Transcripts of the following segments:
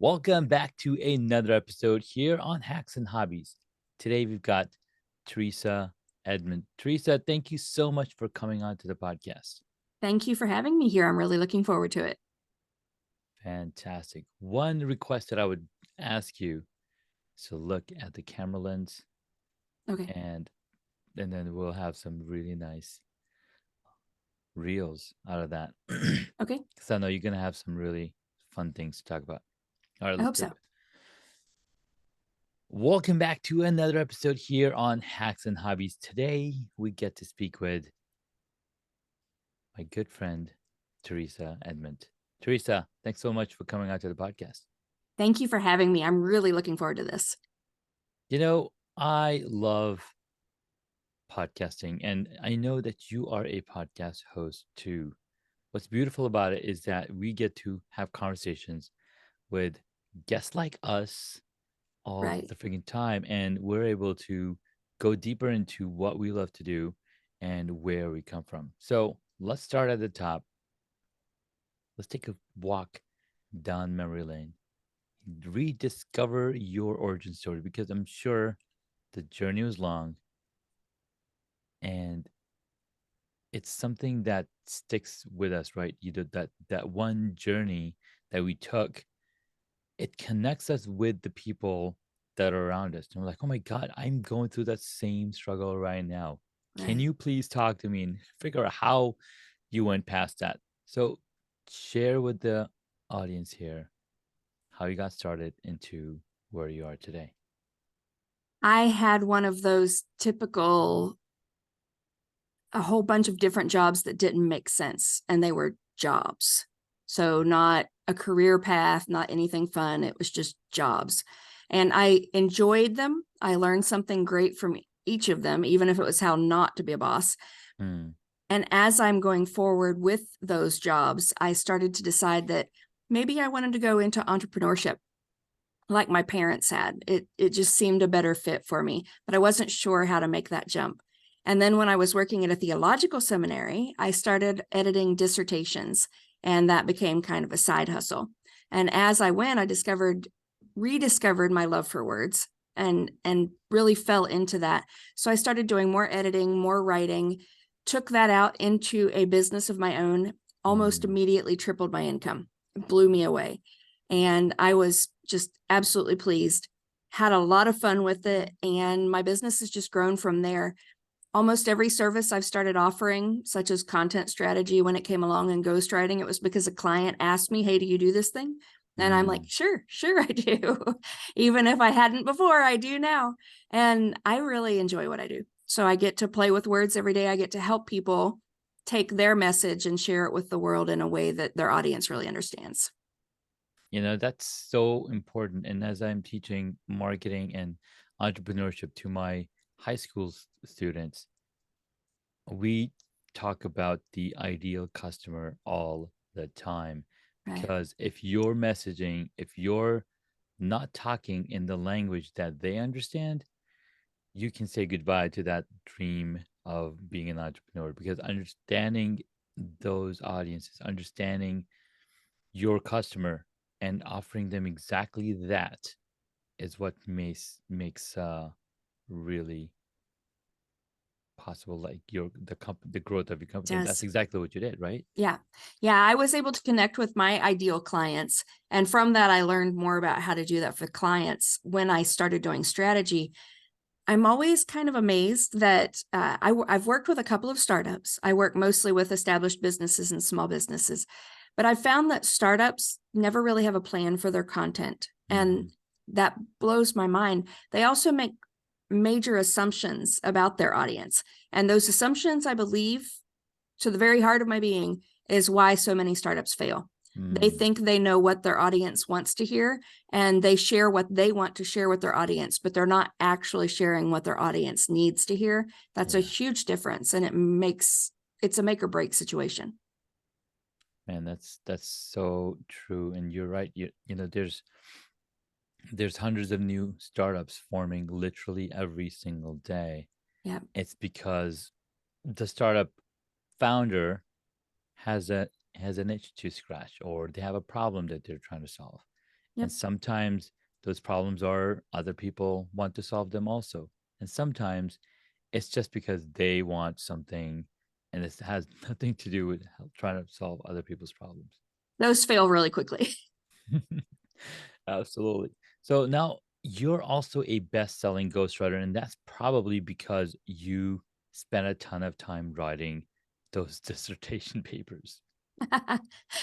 Welcome back to another episode here on Hacks and Hobbies. Today we've got Teresa Edmond. Teresa, thank you so much for coming on to the podcast. Thank you for having me here. I'm really looking forward to it. Fantastic. One request that I would ask you is to look at the camera lens Okay. and then we'll have some really nice reels out of that. Okay. Because I know you're gonna have some really fun things to talk about. All right, I let's hope do so. it. Welcome back to another episode here on Hacks and Hobbies. Today, we get to speak with my good friend, Teresa Edmond. Teresa, thanks so much for coming out to the podcast. Thank you for having me. I'm really looking forward to this. You know, I love podcasting, and I know that you are a podcast host too. What's beautiful about it is that we get to have conversations with guests like us all Right. the freaking time, and we're able to go deeper into what we love to do and where we come from. So let's start at the top. Let's take a walk down memory lane, rediscover your origin story, because I'm sure the journey was long and it's something that sticks with us, right? You know, that one journey that we took, it connects us with the people that are around us. And we're like, oh my God, I'm going through that same struggle right now. Can Right. you please talk to me and figure out how you went past that? So share with the audience here how you got started into where you are today. I had one of those typical, a whole bunch of different jobs that didn't make sense, and they were jobs. So, not a career path, not anything fun. It was just jobs. And I enjoyed them. I learned something great from each of them, even if it was how not to be a boss. Hmm. And as I'm going forward with those jobs, I started to decide that maybe I wanted to go into entrepreneurship like my parents had. It just seemed a better fit for me, but I wasn't sure how to make that jump. And then when I was working at a theological seminary, I started editing dissertations, and that became kind of a side hustle. And as I went, I rediscovered my love for words and really fell into that. So I started doing more editing, more writing, took that out into a business of my own, almost Hmm. immediately tripled my income. It blew me away. And I was just absolutely pleased, had a lot of fun with it. And my business has just grown from there. Almost every service I've started offering, such as content strategy, when it came along and ghostwriting, it was because a client asked me, hey, do you do this thing? And I'm like, Hmm. sure, I do. Even if I hadn't before, I do now. And I really enjoy what I do. So I get to play with words every day. I get to help people take their message and share it with the world in a way that their audience really understands. You know, that's so important. And as I'm teaching marketing and entrepreneurship to my high school students, we talk about the ideal customer all the time. Right. Because if you're messaging, if you're not talking in the language that they understand, you can say goodbye to that dream of being an entrepreneur. Because understanding those audiences, understanding your customer and offering them exactly that is what makes really possible, like the growth of your It company. And that's does. exactly what you did, right? Yeah. Yeah. I was able to connect with my ideal clients. And from that, I learned more about how to do that for clients when I started doing strategy. I'm always kind of amazed that I've worked with a couple of startups. I work mostly with established businesses and small businesses, but I found that startups never really have a plan for their content. Mm. And that blows my mind. They also make major assumptions about their audience. And those assumptions, I believe, to the very heart of my being, is why so many startups fail. They Mm. think they know what their audience wants to hear, and they share what they want to share with their audience, but they're not actually sharing what their audience needs to hear. That's a Yeah, huge difference, and it's a make or break situation. man, that's so true. And you're right. You know, there's hundreds of new startups forming literally every single day. Yeah. It's because the startup founder has a has an itch to scratch, or they have a problem that they're trying to solve, Yep. And sometimes those problems are other people want to solve them also. And sometimes it's just because they want something and it has nothing to do with trying to solve other people's problems. Those fail really quickly. Absolutely. So now you're also a best-selling ghostwriter, and that's probably because you spent a ton of time writing those dissertation papers.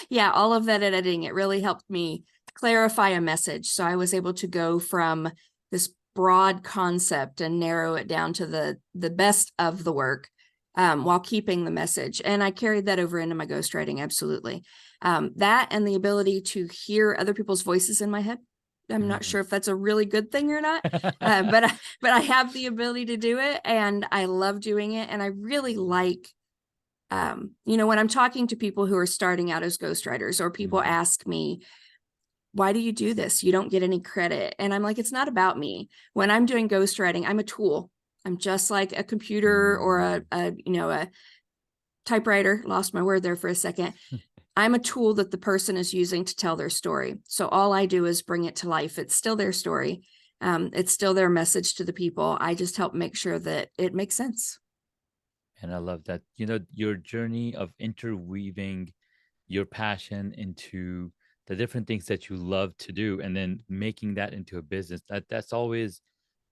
Yeah, all of that editing, it really helped me clarify a message. So I was able to go from this broad concept and narrow it down to the best of the work, while keeping the message. And I carried that over into my ghostwriting, absolutely. That and the ability to hear other people's voices in my head. I'm not Mm. sure if that's a really good thing or not, but I have the ability to do it, and I love doing it. And I really like, when I'm talking to people who are starting out as ghostwriters, or people Mhm. ask me, why do you do this? You don't get any credit. And I'm like, it's not about me. When I'm doing ghostwriting, I'm a tool. I'm just like a computer or Mm. a typewriter. Lost my word there for a second. I'm a tool that the person is using to tell their story. So all I do is bring it to life. It's still their story. It's still their message to the people. I just help make sure that it makes sense. And I love that, your journey of interweaving your passion into the different things that you love to do and then making that into a business. That's always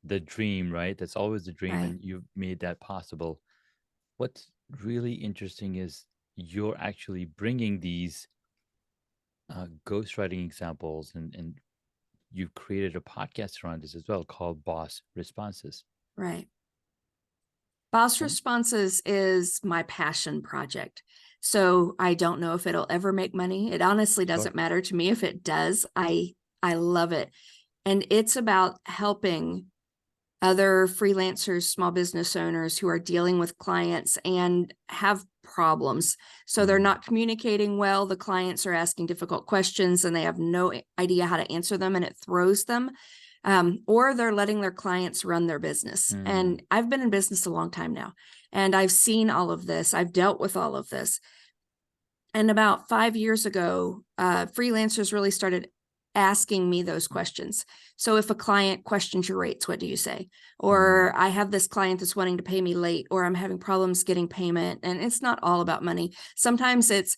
the dream, right? That's always the dream, Right. and you've made that possible. What's really interesting is you're actually bringing these ghostwriting examples, and you've created a podcast around this as well called Boss Responses. Right. Boss And Responses is my passion project. So I don't know if it'll ever make money. It honestly sure. doesn't matter to me if it does. I love it. And it's about helping other freelancers, small business owners who are dealing with clients and have problems. So they're Mm, not communicating well. The clients are asking difficult questions and they have no idea how to answer them, and it throws them. Or they're letting their clients run their business. mm, And I've been in business a long time now, and I've seen all of this. I've dealt with all of this. And about 5 years ago, freelancers really started asking me those questions. So if a client questions your rates, what do you say? mm, Or I have this client that's wanting to pay me late, or I'm having problems getting payment. And it's not all about money. Sometimes it's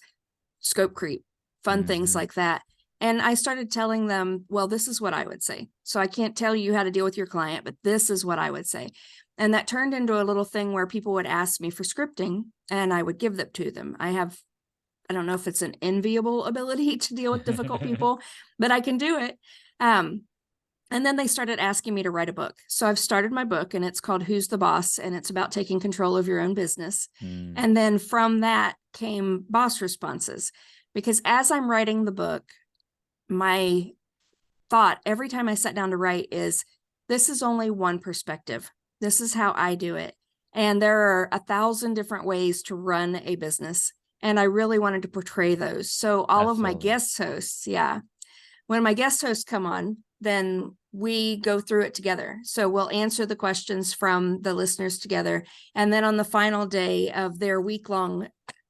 scope creep, fun things mm, like that. And I started telling them, well, this is what I would say. So I can't tell you how to deal with your client, but this is what I would say. And that turned into a little thing where people would ask me for scripting and I would give them to them. I don't know if it's an enviable ability to deal with difficult people, but I can do it. And then they started asking me to write a book. So I've started my book, and it's called Who's the Boss? And it's about taking control of your own business. mm, And then from that came Boss Responses. Because as I'm writing the book, my thought every time I sat down to write is, this is only one perspective. This is how I do it. And there are 1,000 different ways to run a business. And I really wanted to portray those. So all of my absolutely. guest hosts, yeah, when my guest hosts come on, then we go through it together. So we'll answer the questions from the listeners together. And then on the final day of their week-long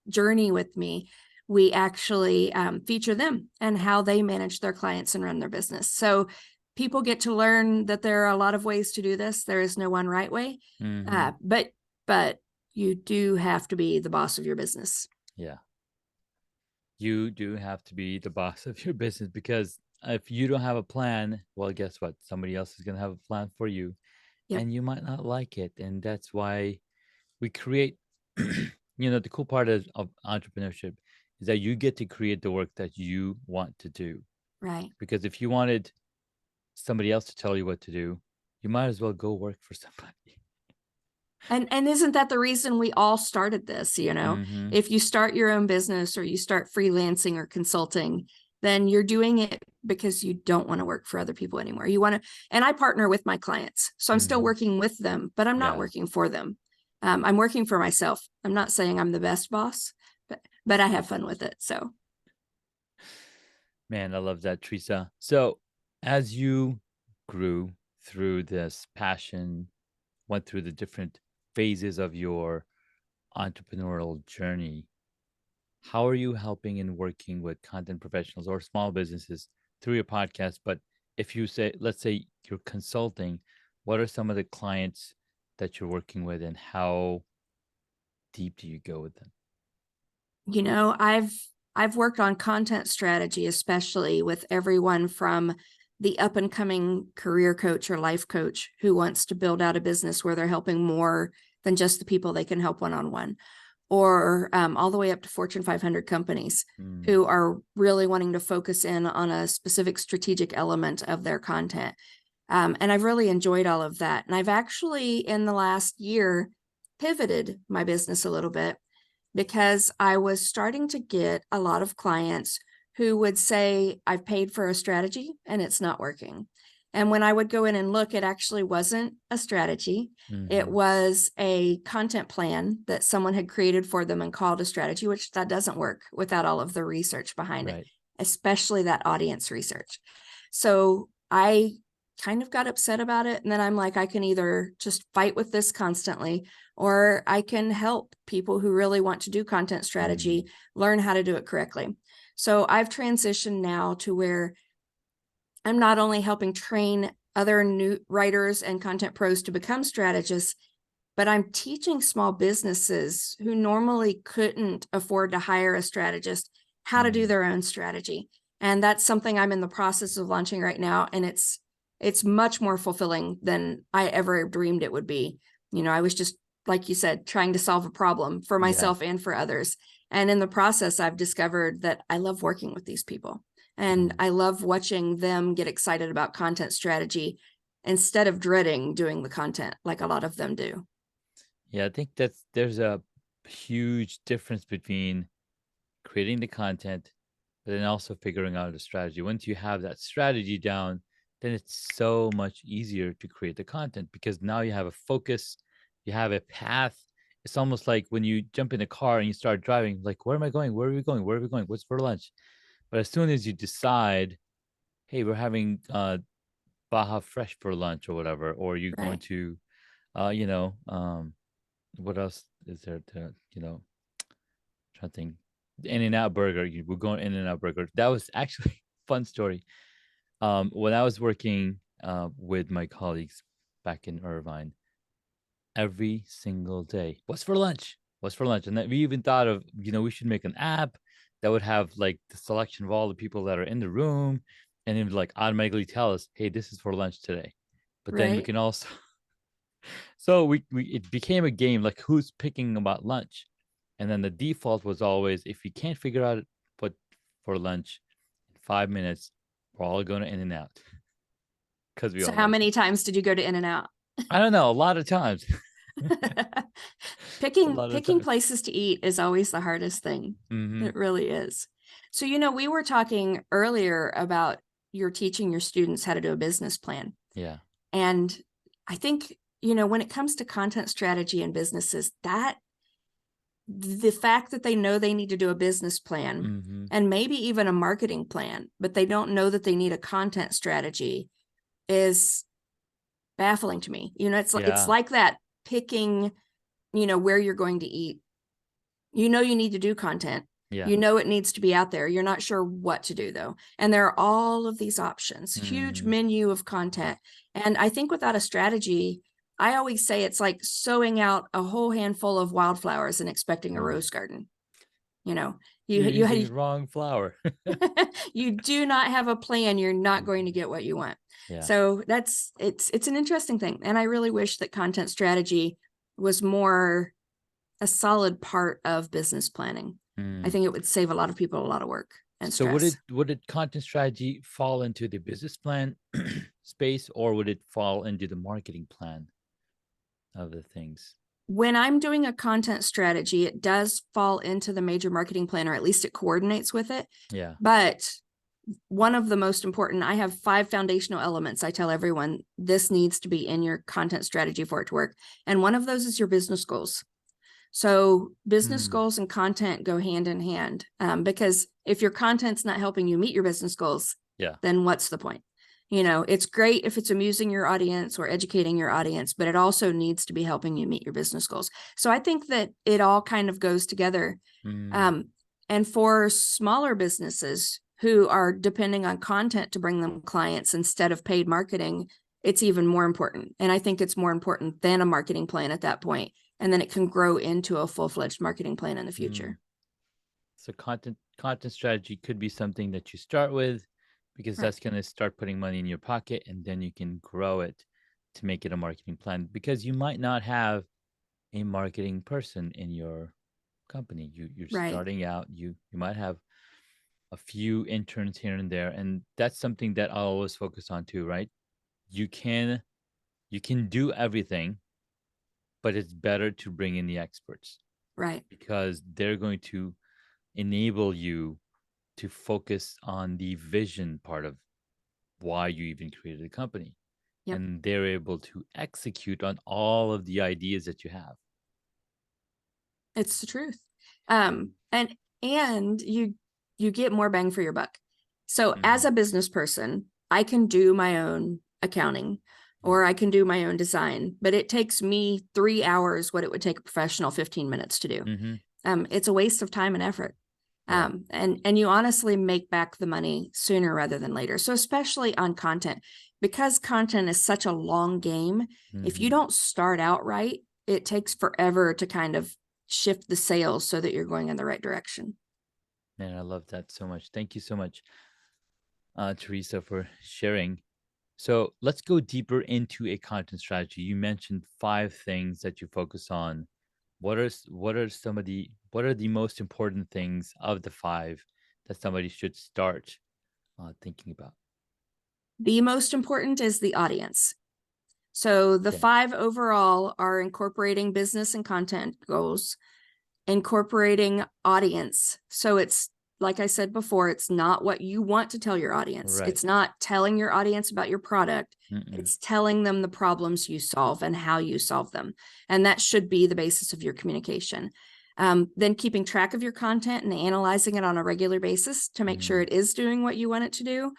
journey with me, we actually feature them and how they manage their clients and run their business. So people get to learn that there are a lot of ways to do this. There is no one right way, Hmm. but you do have to be the boss of your business. Yeah. You do have to be the boss of your business, because if you don't have a plan, well, guess what? Somebody else is going to have a plan for you, Yep. and you might not like it. And that's why we create, the cool part of entrepreneurship is that you get to create the work that you want to do. Right. Because if you wanted somebody else to tell you what to do, you might as well go work for somebody. And isn't that the reason we all started this? Mm-hmm. If you start your own business or you start freelancing or consulting, then you're doing it because you don't want to work for other people anymore. You want to, and I partner with my clients. So I'm still Mm-hmm. working with them, but I'm not Yeah. working for them. I'm working for myself. I'm not saying I'm the best boss, but I have fun with it. So Man, I love that, Teresa. So, as you grew through this passion, went through the different phases of your entrepreneurial journey, how are you helping and working with content professionals or small businesses through your podcast, but if you say, let's say you're consulting, what are some of the clients that you're working with, and how deep do you go with them? You know, I've worked on content strategy, especially with everyone from the up and coming career coach or life coach who wants to build out a business where they're helping more than just the people they can help one-on-one, or all the way up to Fortune 500 companies Mm, who are really wanting to focus in on a specific strategic element of their content. And I've really enjoyed all of that. And I've actually, in the last year, pivoted my business a little bit because I was starting to get a lot of clients who would say, I've paid for a strategy and it's not working. And when I would go in and look, it actually wasn't a strategy. It mm-hmm. was a content plan that someone had created for them and called a strategy, which that doesn't work without all of the research behind it, Right. especially that audience research. So I kind of got upset about it. And then I'm like, I can either just fight with this constantly, or I can help people who really want to do content strategy Mm, learn how to do it correctly. So I've transitioned now to where I'm not only helping train other new writers and content pros to become strategists, but I'm teaching small businesses who normally couldn't afford to hire a strategist how to do mm. their own strategy. And that's something I'm in the process of launching right now. And it's much more fulfilling than I ever dreamed it would be. You know, I was just, like you said, trying to solve a problem for Yeah. myself and for others. And in the process, I've discovered that I love working with these people. And Mm. I love watching them get excited about content strategy instead of dreading doing the content like a lot of them do. Yeah, I think there's a huge difference between creating the content, but then also figuring out the strategy. Once you have that strategy down, then it's so much easier to create the content because now you have a focus, you have a path. It's almost like when you jump in a car and you start driving, like, where am I going? Where are we going? Where are we going? What's for lunch? But as soon as you decide, hey, we're having Baja Fresh for lunch or whatever, or you're going Right. to, what else is there to, trying to think. In-N-Out Burger. We're going In-N-Out Burger. That was actually fun story. When I was working with my colleagues back in Irvine, every single day, what's for lunch? What's for lunch? And then we even thought of, we should make an app that would have like the selection of all the people that are in the room, and it would like automatically tell us, hey, this is for lunch today. But then we Right. can also, so we it became a game like who's picking about lunch. And then the default was always if you can't figure out what for lunch in 5 minutes, we're all going to In-N-Out because we So all how like it. many times did you go to In-N-Out? I don't know, a lot of times. A Picking lot of picking times. places to eat is always the hardest thing. Mm-hmm. It really is. So, you know, we were talking earlier about you're teaching your students how to do a business plan. Yeah. And I think, you know, when it comes to content strategy in businesses, that the fact that they know they need to do a business plan Mm-hmm. and maybe even a marketing plan, but they don't know that they need a content strategy is baffling to me. You know, it's Yeah. like that picking, you know, where you're going to eat. You know you need to do content. Yeah. You know it needs to be out there. You're not sure what to do though. And there are all of these options, huge Mm-hmm. menu of content. And I think without a strategy, I always say it's like sowing out a whole handful of wildflowers and expecting a Mm. rose garden. You know, You're using you the wrong flower. you do not have a plan, you're not going to Mhm. get what you want. Yeah. So it's an interesting thing. And I really wish that content strategy was more a solid part of business planning. I Mm. think it would save a lot of people a lot of work and So would it stress. would it content strategy fall into the business plan space, or would it fall into the marketing plan of the things? When I'm doing a content strategy, it does fall into the major marketing plan, or at least it coordinates with it. Yeah. But one of the most important, I have 5 foundational elements. I tell everyone this needs to be in your content strategy for it to work. And one of those is your business goals. So business Mm. goals and content go hand in hand, because if your content's not helping you meet your business goals, Yeah. then what's the point? You know, it's great if it's amusing your audience or educating your audience, but it also needs to be helping you meet your business goals. So I think that it all kind of goes together. Mm. Um, and for smaller businesses who are depending on content to bring them clients instead of paid marketing, it's even more important. And I think it's more important than a marketing plan at that point. And then it can grow into a full-fledged marketing plan in the future. So content strategy could be something that you start with, because Right. that's going to start putting money in your pocket, and then you can grow it to make it a marketing plan, because you might not have a marketing person in your company. You're Right. starting out. You might have a few interns here and there, and that's something that I'll always focus on too, right? You can do everything, but it's better to bring in the experts, Right. because they're going to enable you to focus on the vision part of why you even created a company. Yep. And they're able to execute on all of the ideas that you have. It's the truth. And you get more bang for your buck. So as a business person, I can do my own accounting or I can do my own design, but it takes me 3 hours what it would take a professional 15 minutes to do. It's a waste of time and effort. Yeah. And you honestly make back the money sooner rather than later. So especially on content, because content is such a long game, if you don't start out right, it takes forever to kind of shift the sails so that you're going in the right direction. Man, I love that so much. Thank you so much, Teresa, for sharing. So let's go deeper into a content strategy. You mentioned 5 things that you focus on. What are some of the what are the most important things of the 5 that somebody should start thinking about? The most important is the audience. So the Okay. 5 overall are incorporating business and content goals, incorporating audience. So it's, like I said before, it's not what you want to tell your audience. Right. It's not telling your audience about your product. Mm-mm. It's telling them the problems you solve and how you solve them. And that should be the basis of your communication. Then keeping track of your content and analyzing it on a regular basis to make sure it is doing what you want it to do.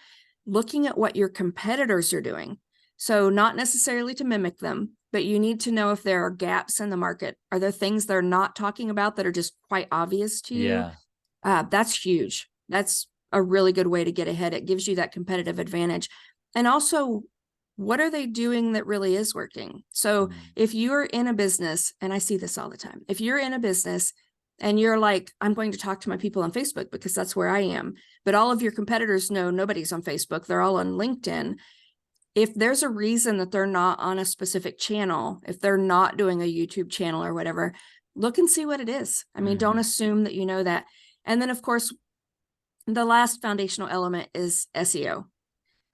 Looking at what your competitors are doing. So not necessarily to mimic them, but you need to know if there are gaps in the market. Are there things they're not talking about that are just quite obvious to you? Yeah. That's huge. That's a really good way to get ahead. It gives you that competitive advantage. And also, what are they doing that really is working? So if you're in a business, and I see this all the time, if you're in a business and you're like, I'm going to talk to my people on Facebook because that's where I am, but all of your competitors know nobody's on Facebook, they're all on LinkedIn. If there's a reason that they're not on a specific channel, if they're not doing a YouTube channel or whatever, look and see what it is. I mean, don't assume that you know that. And then, of course, the last foundational element is SEO.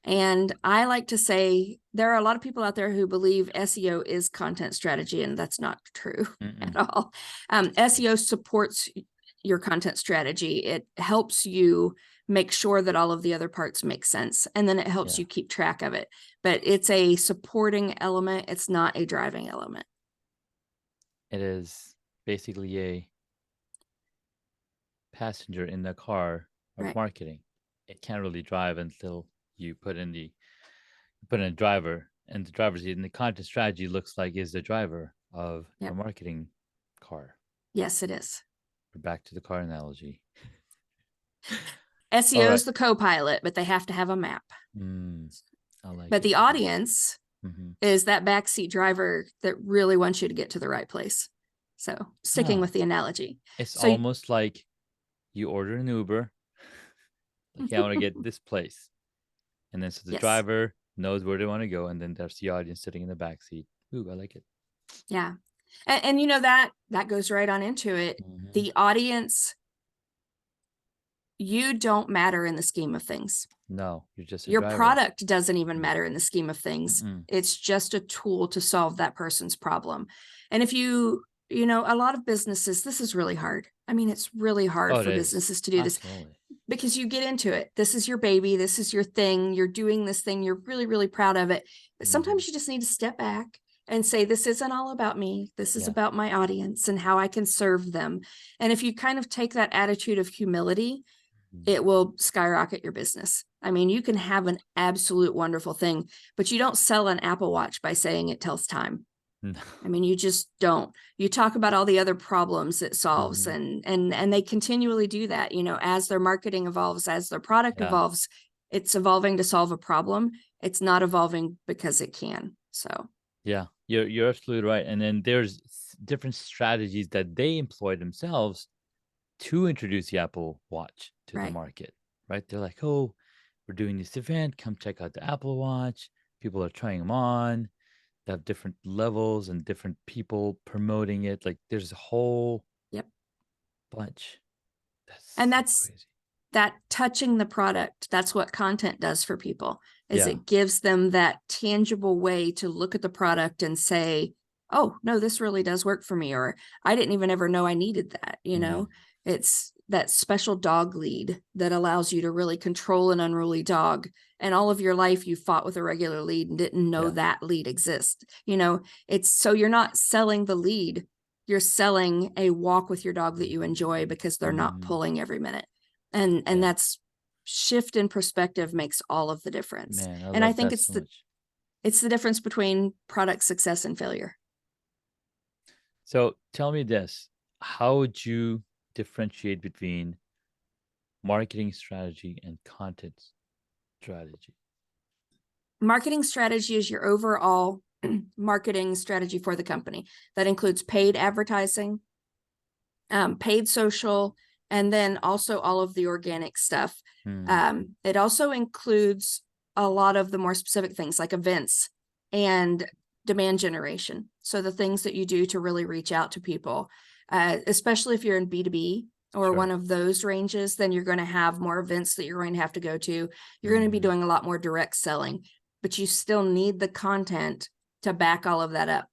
And I like to say there are a lot of people out there who believe SEO is content strategy, and that's not true at all. SEO supports your content strategy. It helps you make sure that all of the other parts make sense, and then it helps you keep track of it. But it's a supporting element. It's not a driving element. It is basically a passenger in the car of Right. marketing. It can't really drive until you put in a driver, and the driver's seat. And the content strategy looks like is the driver of Yep. your marketing car. Yes, it is. We're back to the car analogy. SEO All right. is the co-pilot, but they have to have a map. I like But it. the audience is that backseat driver that really wants you to get to the right place. So sticking with the analogy. It's So almost like you order an Uber, like, I want to get this place. And then so the yes. driver knows where they want to go, and then there's the audience sitting in the back seat. Ooh, I like it. Yeah. And you know, that goes right on into it. The audience, you don't matter in the scheme of things. No, you're just a Your driver. product doesn't even matter in the scheme of things. It's just a tool to solve that person's problem. And if you know, a lot of businesses, this is really hard. I mean, it's really hard for businesses to do this because you get into it. This is your baby. This is your thing. You're doing this thing. You're really, really proud of it. But sometimes you just need to step back and say, this isn't all about me. This is about my audience and how I can serve them. And if you kind of take that attitude of humility, it will skyrocket your business. I mean, you can have an absolute wonderful thing, but you don't sell an Apple Watch by saying it tells time. I mean, you just don't. You talk about all the other problems it solves, Mhm. and they continually do that. You know, as their marketing evolves, as their product Yeah. evolves, it's evolving to solve a problem. It's not evolving because it can. So, Yeah, you're absolutely right. And then there's different strategies that they employ themselves to introduce the Apple Watch to the right. market, right? They're like, "Oh, we're doing this event. Come check out the Apple Watch." People are trying them on. They have different levels and different people promoting it. Like there's a whole Yep. bunch. That's And so that's crazy. that touching the product. That's what content does for people, is Yeah. it gives them that tangible way to look at the product and say, oh, no, this really does work for me. Or I didn't even ever know I needed that. You know, Mm, it's that special dog lead that allows you to really control an unruly dog. And all of your life you fought with a regular lead and didn't know yeah. that lead exists. You know, it's so you're not selling the lead, you're selling a walk with your dog that you enjoy because they're not Mm, pulling every minute. And yeah. that's shift in perspective makes all of the difference. Man, I And I love think that so much. it's the difference between product success and failure. So tell me this. How would you differentiate between marketing strategy and content strategy? Marketing strategy is your overall marketing strategy for the company. That includes paid advertising, paid social, and then also all of the organic stuff. Mm, It also includes a lot of the more specific things like events and demand generation. So the things that you do to really reach out to people, especially if you're in B2B or one sure. of those ranges, then you're going to have more events that you're going to have to go to. You're going to be Mhm. doing a lot more direct selling, but you still need the content to back all of that up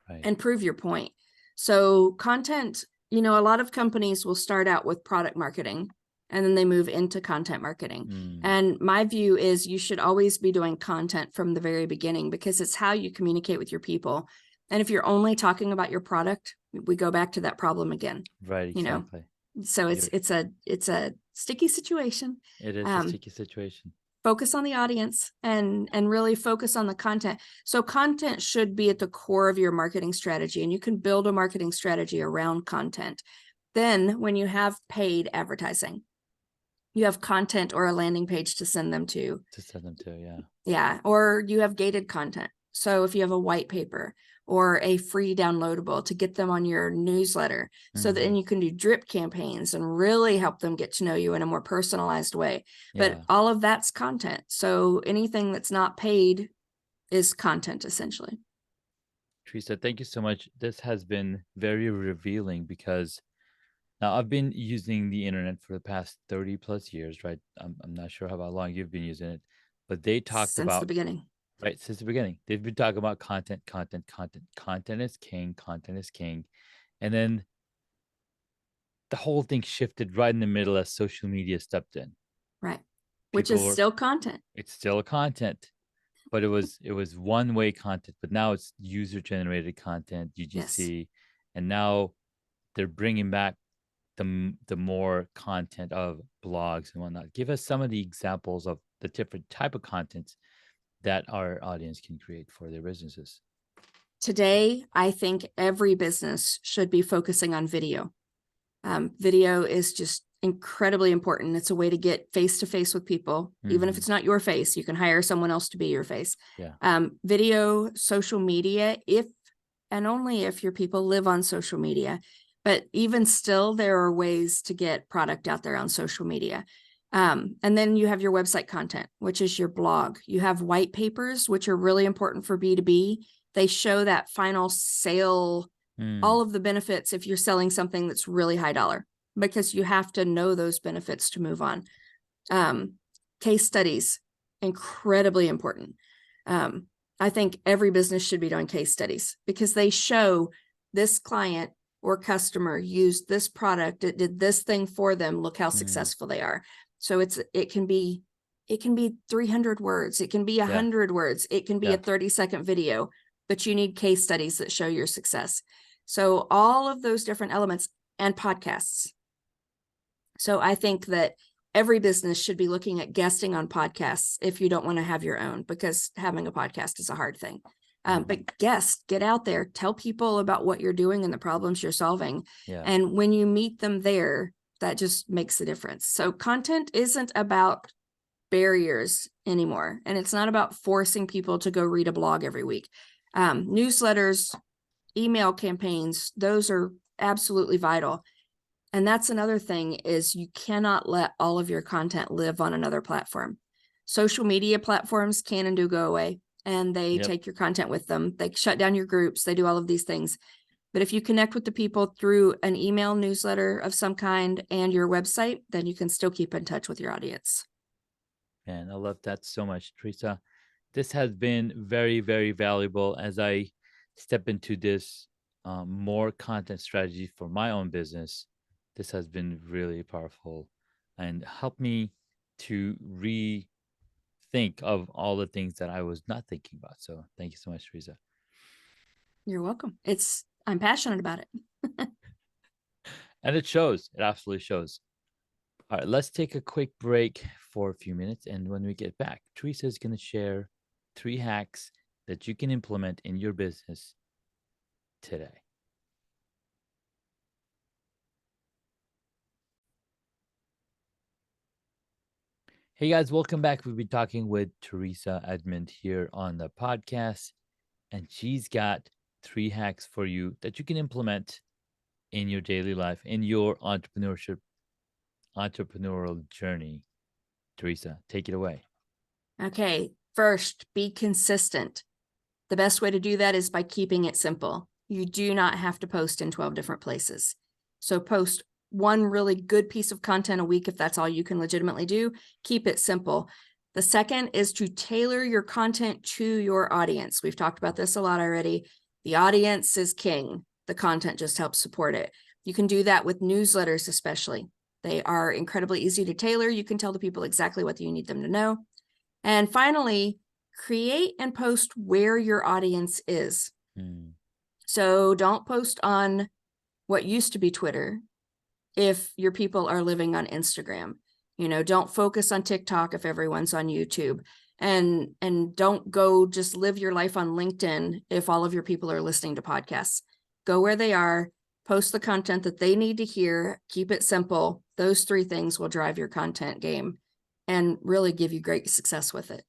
Right. and prove your point. So content, you know, a lot of companies will start out with product marketing and then they move into content marketing. Mm, And my view is you should always be doing content from the very beginning because it's how you communicate with your people. And if you're only talking about your product, we go back to that problem again, right, you know. exactly. So You're it's a sticky situation. it is a Um, sticky situation. Focus on the audience and really focus on the content. So content should be at the core of your marketing strategy, and you can build a marketing strategy around content. Then when you have paid advertising, you have content or a landing page to send them to. To send them to, yeah. Yeah, or you have gated content. So if you have a white paper or a free downloadable to get them on your newsletter, so then Mhm. you can do drip campaigns and really help them get to know you in a more personalized way. But Yeah. all of that's content. So anything that's not paid is content essentially. Teresa, thank you so much. This has been very revealing because now I've been using the internet for the past 30 plus years, right? I'm not sure how long you've been using it, but they talked Since the about, beginning. right, since the beginning, they've been talking about content, content, content. Content is king, content is king. And then the whole thing shifted right in the middle as social media stepped in. Right. Which People is were, still content. it's still content, but it was one way content, but now it's user generated content, Yes. UGC, and now they're bringing back the more content of blogs and whatnot. Give us some of the examples of the different type of content that our audience can create for their businesses. Today, I think every business should be focusing on video. Video is just incredibly important. It's a way to get face to face with people. Even if Hmm. it's not your face, you can hire someone else to be your face. Yeah. Video, social media, if and only if your people live on social media. But even still, there are ways to get product out there on social media. And then you have your website content, which is your blog. You have white papers, which are really important for B2B. They show that final sale, Mm, all of the benefits if you're selling something that's really high dollar, because you have to know those benefits to move on. Um, Case studies, incredibly important. Um, I think every business should be doing case studies because they show this client or customer used this product, it did this thing for them, look how mm, successful they are. So it can be 300 words, it can be yeah. 100 words, it can be a Yeah. 30-second video, but you need case studies that show your success. So all of those different elements and podcasts. So I think that every business should be looking at guesting on podcasts if you don't want to have your own, because having a podcast is a hard thing. But yes, get out there, tell people about what you're doing and the problems you're solving. Yeah. And when you meet them there, that just makes a difference. So content isn't about barriers anymore. And it's not about forcing people to go read a blog every week. Newsletters, email campaigns, those are absolutely vital. And that's another thing is you cannot let all of your content live on another platform. Social media platforms can and do go away, and they take your content with them. They shut down your groups. They do all of these things. But if you connect with the people through an email newsletter of some kind and your website, then you can still keep in touch with your audience. Man, I love that so much, Teresa. This has been very, very valuable as I step into this more content strategy for my own business. This has been really powerful and helped me to rethink of all the things that I was not thinking about. So thank you so much, Teresa. You're welcome. I'm passionate about it. And it shows. It absolutely shows. All right, let's take a quick break for a few minutes. And when we get back, Teresa is going to share 3 hacks that you can implement in your business today. Hey guys, welcome back. We've been talking with Teresa Edmond here on the podcast, and she's got 3 hacks for you that you can implement in your daily life, in your entrepreneurial journey. Teresa, take it away. Okay. First, be consistent. The best way to do that is by keeping it simple. You do not have to post in 12 different places. So post one really good piece of content a week if that's all you can legitimately do. Keep it simple. The second is to tailor your content to your audience. We've talked about this a lot already. The audience is king. The content just helps support it. You can do that with newsletters especially. They are incredibly easy to tailor. You can tell the people exactly what you need them to know. And finally, create and post where your audience is. So don't post on what used to be Twitter if your people are living on Instagram. Don't focus on TikTok if everyone's on YouTube. And don't go just live your life on LinkedIn if all of your people are listening to podcasts. Go where they are, post the content that they need to hear, keep it simple. Those 3 things will drive your content game and really give you great success with it.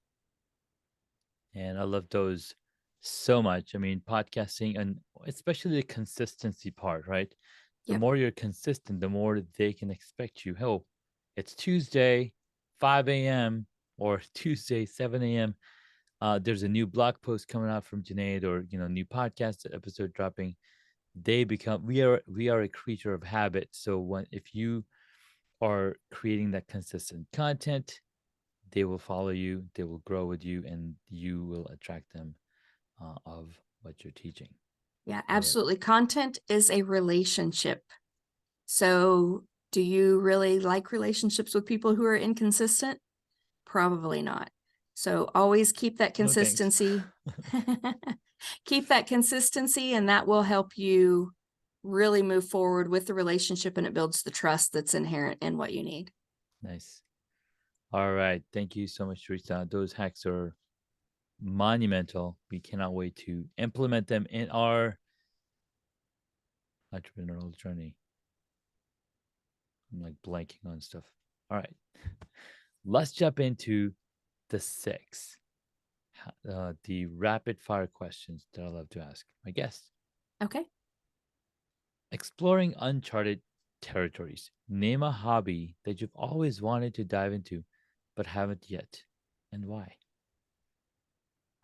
And I love those so much. I mean, podcasting, and especially the consistency part, right? The more you're consistent, the more they can expect you. Oh, it's Tuesday, 5 a.m. or Tuesday, 7 a.m. There's a new blog post coming out from Junaid, or new podcast episode dropping. We are a creature of habit. So if you are creating that consistent content, they will follow you, they will grow with you, and you will attract them of what you're teaching. Yeah, absolutely. Content is a relationship. So do you really like relationships with people who are inconsistent? Probably not. So always keep that consistency. No, keep that consistency, and that will help you really move forward with the relationship, and it builds the trust that's inherent in what you need. Nice. All right. Thank you so much, Teresa. Those hacks are monumental. We cannot wait to implement them in our entrepreneurial journey. I'm like blanking on stuff. All right. Let's jump into the 6, the rapid fire questions that I love to ask my guests. Okay. Exploring uncharted territories. Name a hobby that you've always wanted to dive into, but haven't yet, and why?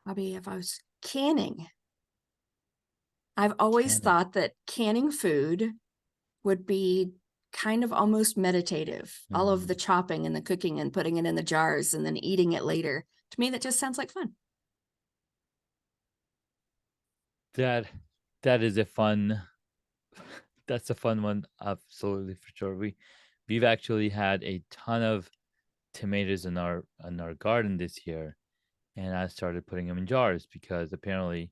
Hobby, if I was canning. I've always thought that canning food would be kind of almost meditative. All of the chopping and the cooking and putting it in the jars and then eating it later. To me, that just sounds like fun. That is a fun. That's a fun one, absolutely, for sure. We've actually had a ton of tomatoes in our garden this year, and I started putting them in jars because apparently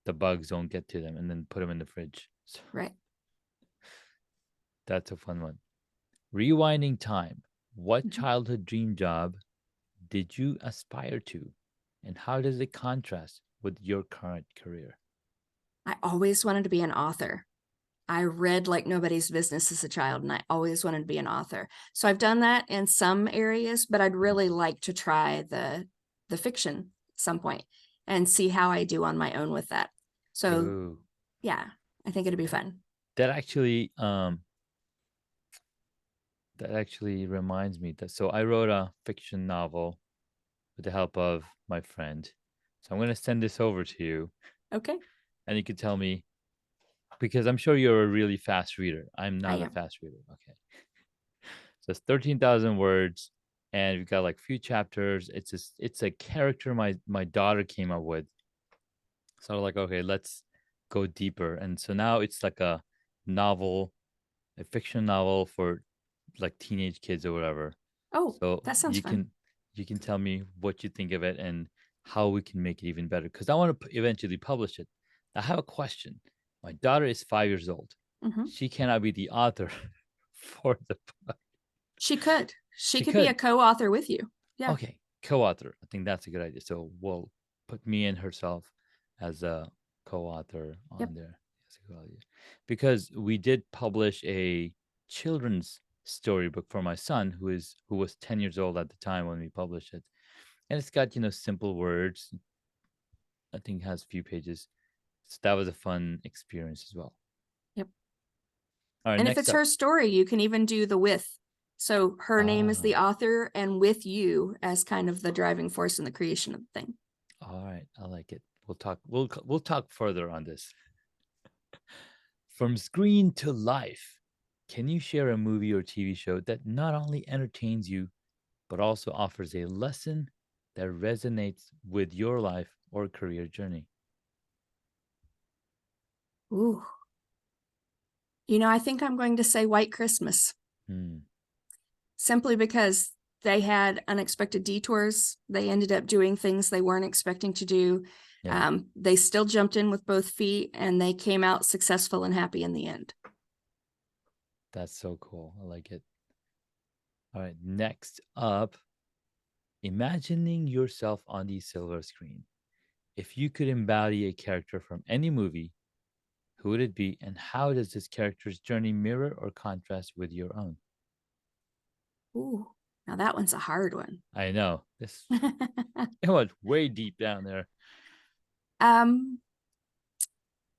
the bugs don't get to them, and then put them in the fridge. So right. That's a fun one. Rewinding time. What childhood dream job did you aspire to, and how does it contrast with your current career? I always wanted to be an author. I read like nobody's business as a child, and I always wanted to be an author. So I've done that in some areas, but I'd really like to try the fiction at some point and see how I do on my own with that. So Ooh, yeah, I think it'd be fun. that actually reminds me that so I wrote a fiction novel with the help of my friend. So I'm gonna send this over to you, Okay, and you can tell me because I'm sure you're a really fast reader. I'm I not a am. fast reader. Okay, so it's 13,000 words, and we've got like few chapters. It's a character my daughter came up with. So like, okay, let's go deeper. And so now it's like a novel, a fiction novel for like teenage kids or whatever. Oh, So that sounds fun. you can tell me what you think of it and how we can make it even better because I want to eventually publish it. I have a question. My daughter is 5 years old. Hmm. She cannot be the author for the book. She could. She She could be a could. co-author with you. Yeah. Okay, co-author. I think that's a good idea. So we'll put me and herself as a co-author Yep. on there. That's a good idea. Because we did publish a children's storybook for my son who was 10 years old at the time when we published it. And it's got, simple words. I think it has a few pages. So that was a fun experience as well. Yep. All right, And if next it's up. her story, you can even do the with. So her name is the Ah, author, and with you as kind of the driving force in the creation of the thing. all right. I like it. We'll talk further on this. From screen to life, can you share a movie or TV show that not only entertains you, but also offers a lesson that resonates with your life or career journey? Ooh. I think I'm going to say White Christmas, Hmm. simply because they had unexpected detours. They ended up doing things they weren't expecting to do. Yeah, They still jumped in with both feet, and they came out successful and happy in the end. that's so cool. I like it. All right, next up, imagining yourself on the silver screen. If you could embody a character from any movie, who would it be, and how does this character's journey mirror or contrast with your own? Ooh, now that one's a hard one. I know this. It went way deep down there. um,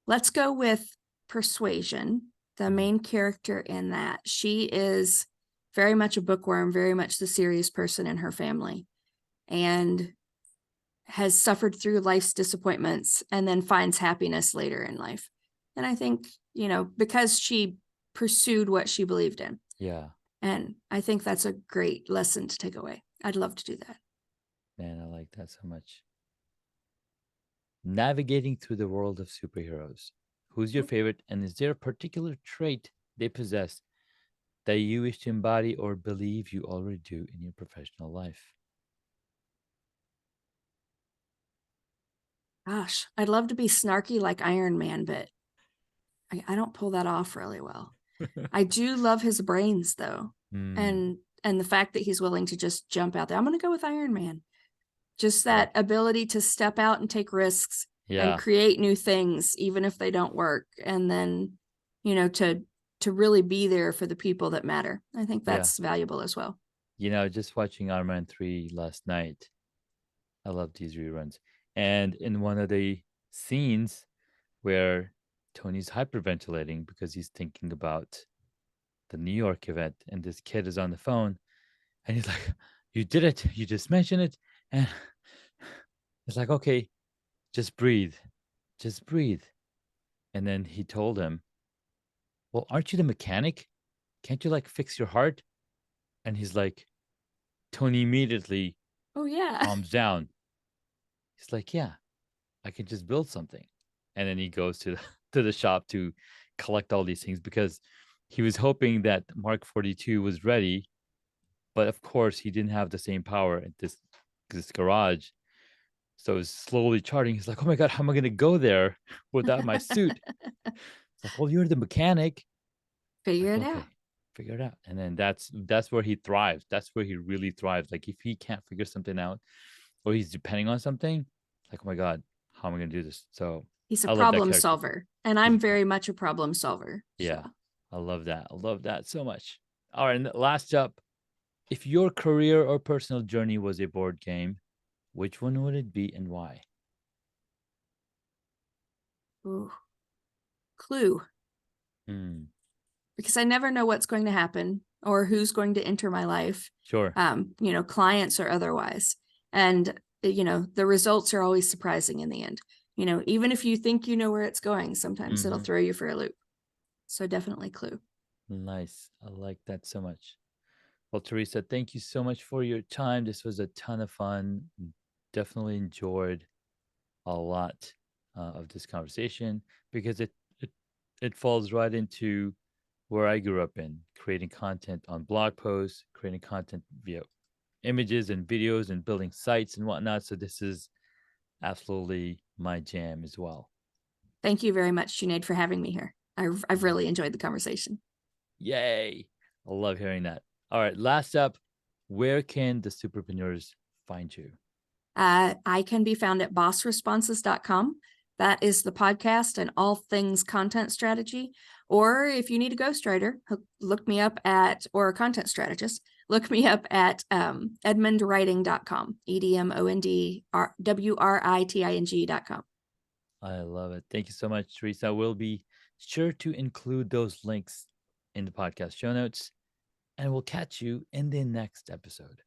let's go with Persuasion, the Mm, main character in that. She is very much a bookworm, very much the serious person in her family, and has suffered through life's disappointments and then finds happiness later in life. And I think, because she pursued what she believed in. yeah, And I think that's a great lesson to take away. I'd love to do that. man, I like that so much. Navigating through the world of superheroes. Who's your favorite, and is there a particular trait they possess that you wish to embody or believe you already do in your professional life? Gosh, I'd love to be snarky like Iron Man, but I don't pull that off really well. I do love his brains though. Hmm. And the fact that he's willing to just jump out there. I'm going to go with Iron Man. Just Yeah. that ability to step out and take risks and Yeah. create new things even if they don't work, and then to really be there for the people that matter. I think Yeah. that's valuable as well. Just watching Iron Man 3 last night. I love these reruns. And in one of the scenes where Tony's hyperventilating because he's thinking about the New York event, and this kid is on the phone, and he's like, "You did it. You just mentioned it." And it's like, "Okay, just breathe. Just breathe." And then he told him, "Well, aren't you the mechanic? Can't you like fix your heart?" And he's like, Tony immediately Oh yeah. calms down. He's like, "Yeah, I can just build something." And then he goes to the, to the shop to collect all these things because he was hoping that Mark 42 was ready, but of course he didn't have the same power at this garage. So it's slowly charting. He's like, "Oh my god, how am I going to go there without my suit?" It's like, "Well, you're the mechanic." Figure Like, it out. "Okay, figure it out." And then that's where he thrives. That's where he really thrives. Like if he can't figure something out or he's depending on something, like, "Oh my god, how am I going to do this? So He's a I love that problem character. solver, and He's a I'm problem. very much a problem solver. Yeah, So I love that. I love that so much. All right, and last up, if your career or personal journey was a board game, which one would it be and why? ooh, Clue, Hmm. because I never know what's going to happen or who's going to enter my life, Sure. clients or otherwise. And, the results are always surprising in the end. Even if you think you know where it's going, sometimes it'll Mm-hmm. throw you for a loop. So definitely Clue. Nice. I like that so much. Well, Teresa, thank you so much for your time. This was a ton of fun. Definitely enjoyed a lot of this conversation because it it falls right into where I grew up in, creating content on blog posts, creating content via images and videos, and building sites and whatnot. So this is absolutely my jam as well. Thank you very much, Junaid, for having me here. I've really enjoyed the conversation. Yay! I love hearing that. All right, last up, where can the superpreneurs find you? I can be found at bossresponses.com. That is the podcast and all things content strategy. Or if you need a ghostwriter, look me up or a content strategist, look me up at edmondwriting.com, EDMONDWRITING.com. I love it. Thank you so much, Teresa. We'll be sure to include those links in the podcast show notes, and we'll catch you in the next episode.